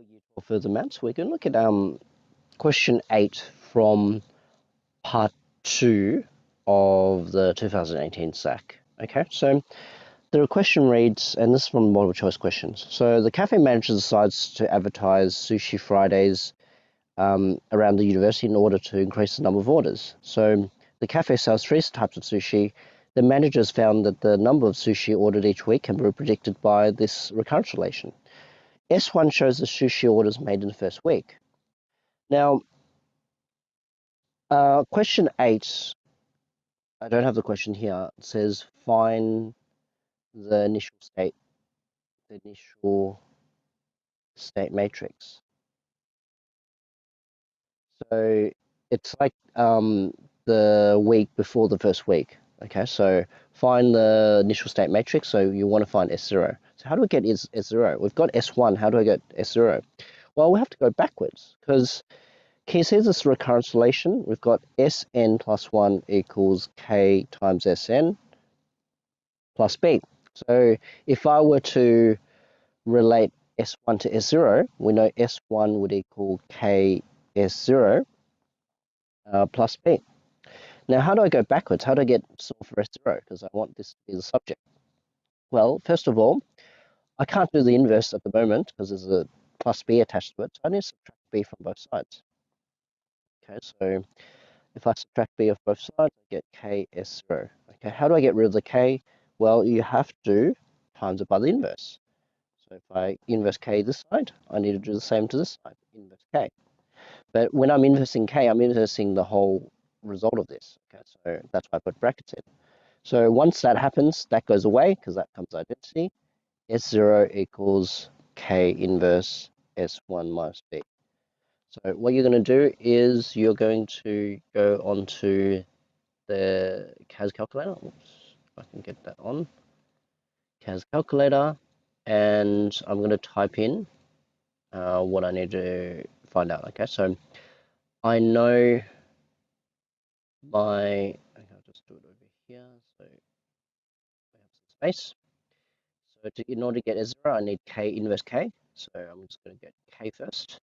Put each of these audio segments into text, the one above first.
Year 12 further maths, we're going to look at question 8 from part 2 of the 2018 SAC. Okay, so the question reads, and this is from multiple choice questions. So the cafe manager decides to advertise Sushi Fridays around the university in order to increase the number of orders. So the cafe sells 3 types of sushi. The managers found that the number of sushi ordered each week can be predicted by this recurrence relation. S1 shows the sushi orders made in the first week. Now, question 8, I don't have the question here. It says find the initial state matrix. So it's like the week before the first week. Okay, so find the initial state matrix. So you want to find S0. So how do we get S0? We've got S1. How do I get S0? Well, we have to go backwards because can you see this recurrence relation? We've got Sn plus 1 equals K times Sn plus B. So if I were to relate S1 to S0, we know S1 would equal K S0 plus B. Now, how do I go backwards? How do I get solve for S0? Because I want this to be the subject. Well, first of all, I can't do the inverse at the moment because there's a plus B attached to it. So I need to subtract B from both sides. Okay, so if I subtract B off both sides, I get K S0. Okay, how do I get rid of the K? Well, you have to times it by the inverse. So if I inverse K this side, I need to do the same to this side, inverse K. But when I'm inversing K, I'm inversing the whole result of this. Okay, so that's why I put brackets in. So once that happens, that goes away because that comes identity. S0 equals K inverse S1 minus B. So what you're going to do is you're going to go onto the CAS calculator. Oops, if I can get that on. CAS calculator, and I'm going to type in what I need to find out. Okay, so I know I'll just do it over here. So I have some space. So in order to get S0, I need K inverse K. So I'm just going to get K first.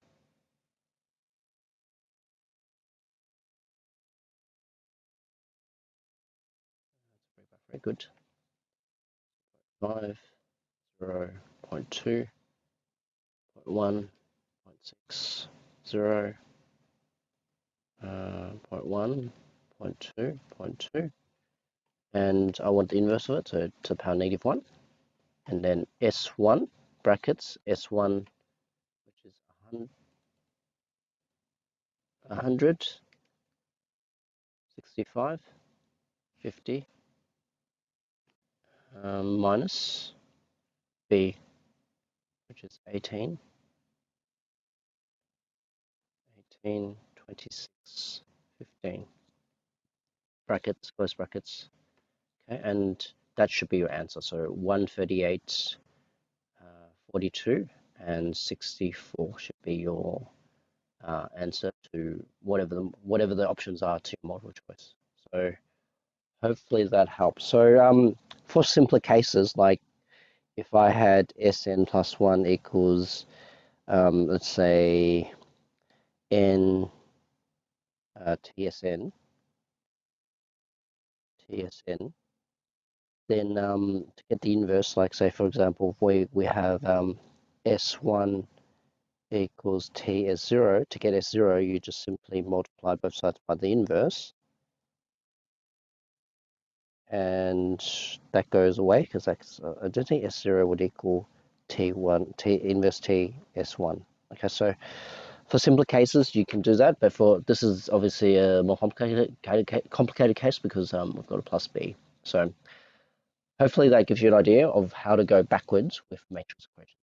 Very good. 5, 0, 0.2, 0.1, 0.6, 0, 0.1, 0.2, 0.2. And I want the inverse of it, so to the power negative 1. And then S1, brackets, S1, which is 100, 65, 50, minus B, which is 18, 26, 15. Brackets, close brackets. Okay, and that should be your answer. So 138, 42, and 64 should be your answer to whatever the options are to your multiple choice. So hopefully that helps. So for simpler cases, like if I had Sn plus 1 equals, let's say, n TSN, then to get the inverse, like say for example, if we have S1 equals T S0, to get S0, you just simply multiply both sides by the inverse. And that goes away because that's identity. S0 would equal T1, T inverse T S1. Okay, so for simpler cases, you can do that, but this is obviously a more complicated case because we've got a plus B. So hopefully that gives you an idea of how to go backwards with matrix equations.